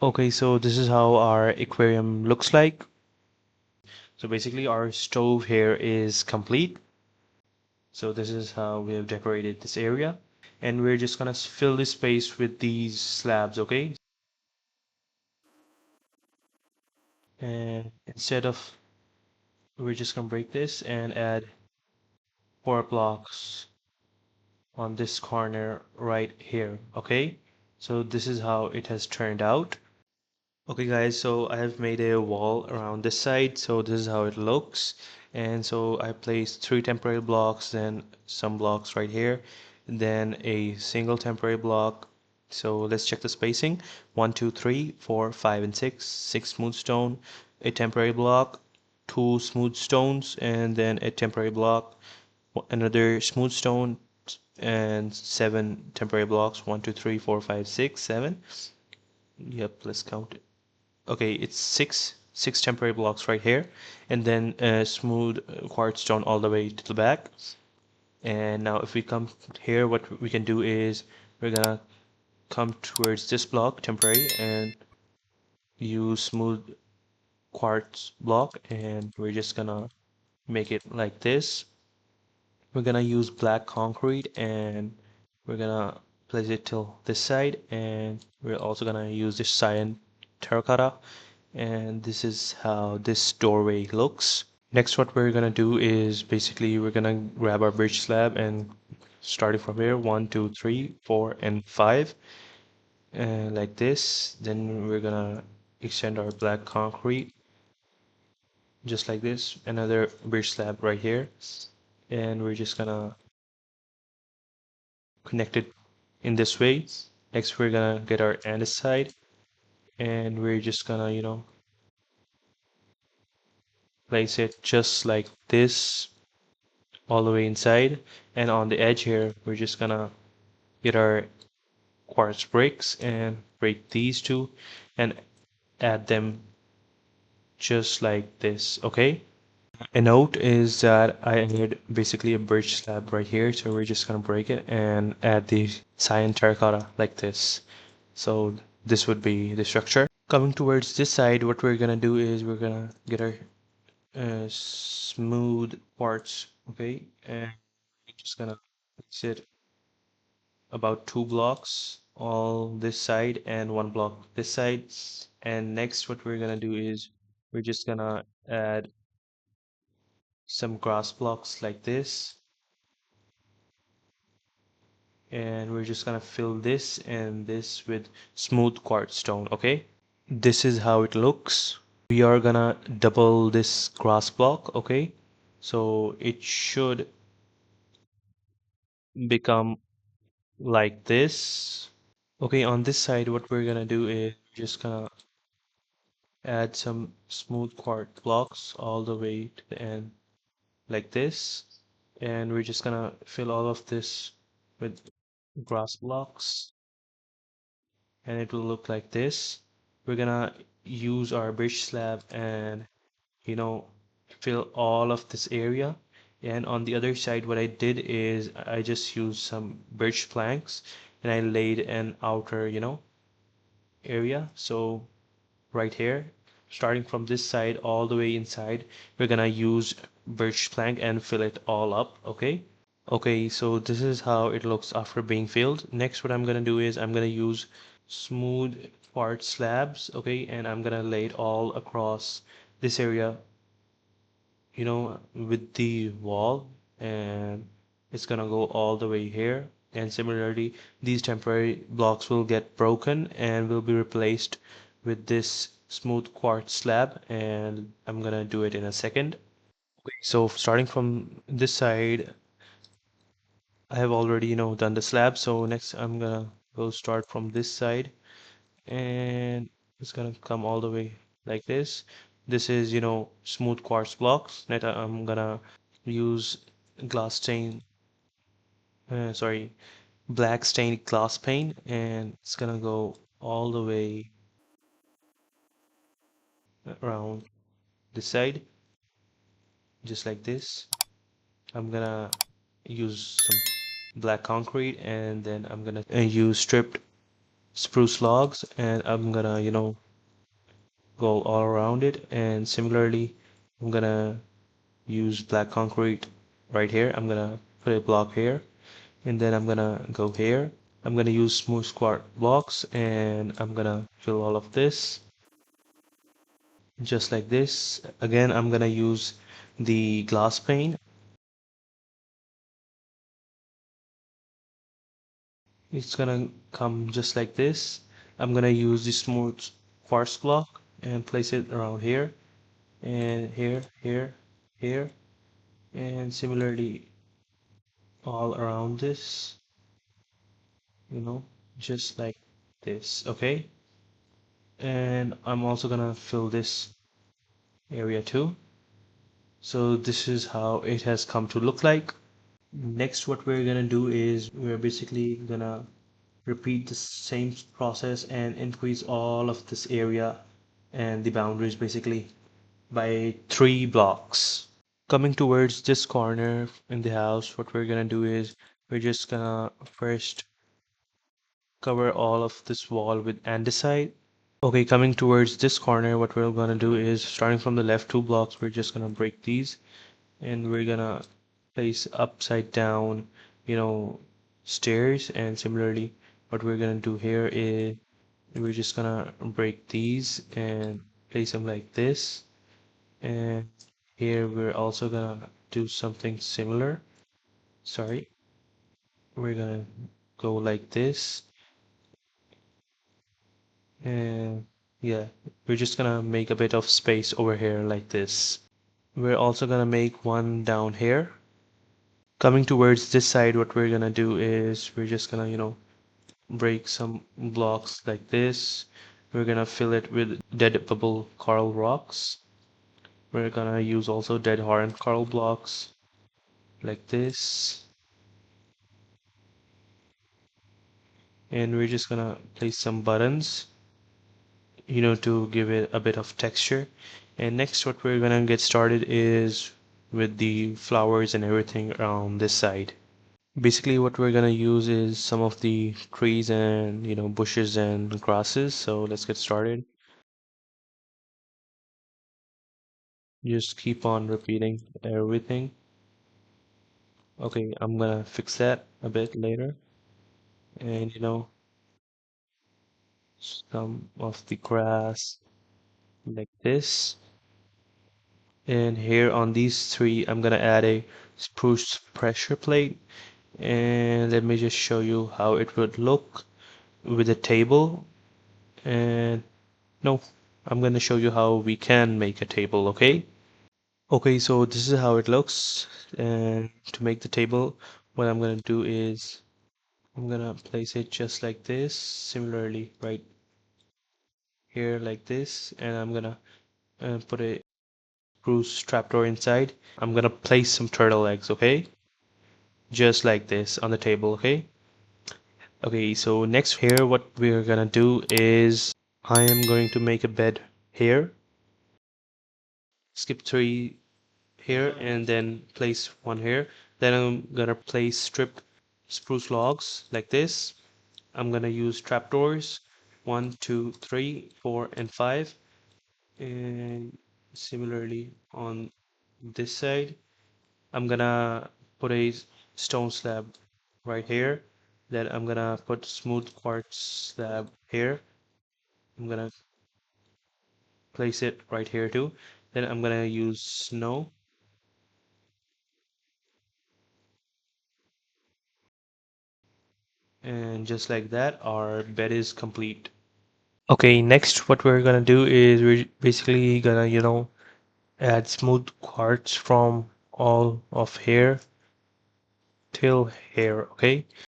Okay, so this is how our aquarium looks like. So basically our stove here is complete. So this is how we have decorated this area. And we're just gonna fill this space with these slabs, okay? And instead of, we're just gonna break this and add 4 blocks on this corner right here, okay? So this is how it has turned out. Okay guys, so I have made a wall around this side, so this is how it looks. And so I placed 3 temporary blocks, then some blocks right here, and then a single temporary block. So let's check the spacing. 1, 2, 3, 4, 5, and 6. 6 smooth stone, a temporary block, 2 smooth stones, and then a temporary block, another smooth stone, and 7 temporary blocks. 1, 2, 3, 4, 5, 6, 7. Yep, let's count it. Okay, it's six temporary blocks right here, and then smooth quartz stone all the way to the back. And now if we come here, what we can do is we're gonna come towards this block temporary and use smooth quartz block, and we're just gonna make it like this. We're gonna use black concrete, and we're gonna place it till this side, and we're also gonna use this cyan terracotta, and this is how this doorway looks. Next, what we're gonna do is basically we're gonna grab our bridge slab and starting from here, 1, 2, 3, 4, and 5, and like this. Then we're gonna extend our black concrete just like this. Another bridge slab right here, and we're just gonna connect it in this way. Next, we're gonna get our andesite, and we're just gonna, place it just like this all the way inside. And on the edge here, we're just gonna get our quartz bricks and break these two and add them just like this, okay? A note is that I need basically a bridge slab right here, so we're just gonna break it and add the cyan terracotta like this. So this would be the structure. Coming towards this side, what we're gonna do is we're gonna get our smooth quartz, okay? And we're just gonna place it about 2 blocks all this side and 1 block this side. And next what we're gonna do is we're just gonna add some grass blocks like this, and we're just gonna fill this and this with smooth quartz stone, okay? This is how it looks. We are gonna double this grass block, okay? So it should become like this. Okay, on this side what we're gonna do is just gonna add some smooth quartz blocks all the way to the end like this, and we're just gonna fill all of this with grass blocks, and it will look like this. We're gonna use our bridge slab and you know fill all of this area. And on the other side what I did is I just used some bridge planks and I laid an outer area. So right here, starting from this side all the way inside, we're gonna use birch plank and fill it all up, okay? Okay, so this is how it looks after being filled. Next, what I'm gonna do is I'm gonna use smooth quartz slabs, okay? And I'm gonna lay it all across this area, with the wall, and it's gonna go all the way here. And similarly, these temporary blocks will get broken and will be replaced with this smooth quartz slab, and I'm gonna do it in a second. Okay, so starting from this side, I have already, done the slab. So next I'm gonna go start from this side, and it's gonna come all the way like this. This is, smooth quartz blocks that I'm gonna use glass stain, sorry, black stained glass paint, and it's gonna go all the way around this side, just like this. I'm gonna use some black concrete, and then I'm gonna use stripped spruce logs, and I'm gonna, go all around it. And similarly, I'm gonna use black concrete right here. I'm gonna put a block here, and then I'm gonna go here. I'm gonna use smooth square blocks, and I'm gonna fill all of this just like this. Again, I'm gonna use the glass pane. It's gonna come just like this. I'm gonna use the smooth quartz block and place it around here and here, here, here, and similarly all around this, you know, just like this, okay? And I'm also gonna fill this area too. So this is how it has come to look like. Next, what we're gonna do is we're basically gonna repeat the same process and increase all of this area and the boundaries basically by 3 blocks. Coming towards this corner in the house, what we're gonna do is we're just gonna first cover all of this wall with andesite. Okay, coming towards this corner, what we're gonna do is starting from the left 2 blocks, we're just gonna break these and we're gonna place upside down, you know, stairs. And similarly, what we're gonna do here is we're just gonna break these and place them like this. And here we're also gonna do something similar. Sorry, we're gonna go like this. And yeah, we're just gonna make a bit of space over here like this. We're also gonna make one down here. Coming towards this side, what we're gonna do is we're just gonna, break some blocks like this. We're gonna fill it with dead bubble coral rocks. We're gonna use also dead horn coral blocks like this. And we're just gonna place some buttons, to give it a bit of texture. And next, what we're gonna get started is with the flowers and everything around this side. Basically, what we're gonna use is some of the trees and, bushes and grasses. So let's get started. Just keep on repeating everything. Okay, I'm gonna fix that a bit later. And, some of the grass like this. And here on these three, I'm gonna add a spruce pressure plate. And let me just show you how it would look with a table. And no, I'm gonna show you how we can make a table, okay? Okay, so this is how it looks. And to make the table, what I'm gonna do is I'm gonna place it just like this, similarly right here like this, and I'm gonna put a spruce trapdoor inside. I'm gonna place some turtle eggs, okay? Just like this on the table, okay? Okay, so next here, what we're gonna do is I am going to make a bed here, skip 3 here, and then place 1 here. Then I'm gonna place stripped spruce logs like this. I'm gonna use trapdoors 1, 2, 3, 4, and 5. And similarly on this side, I'm gonna put a stone slab right here. Then I'm gonna put smooth quartz slab here. I'm gonna place it right here too. Then I'm gonna use snow, and just like that, our bed is complete. Okay, next what we're gonna do is we're basically gonna, add smooth quartz from all of here till here, okay?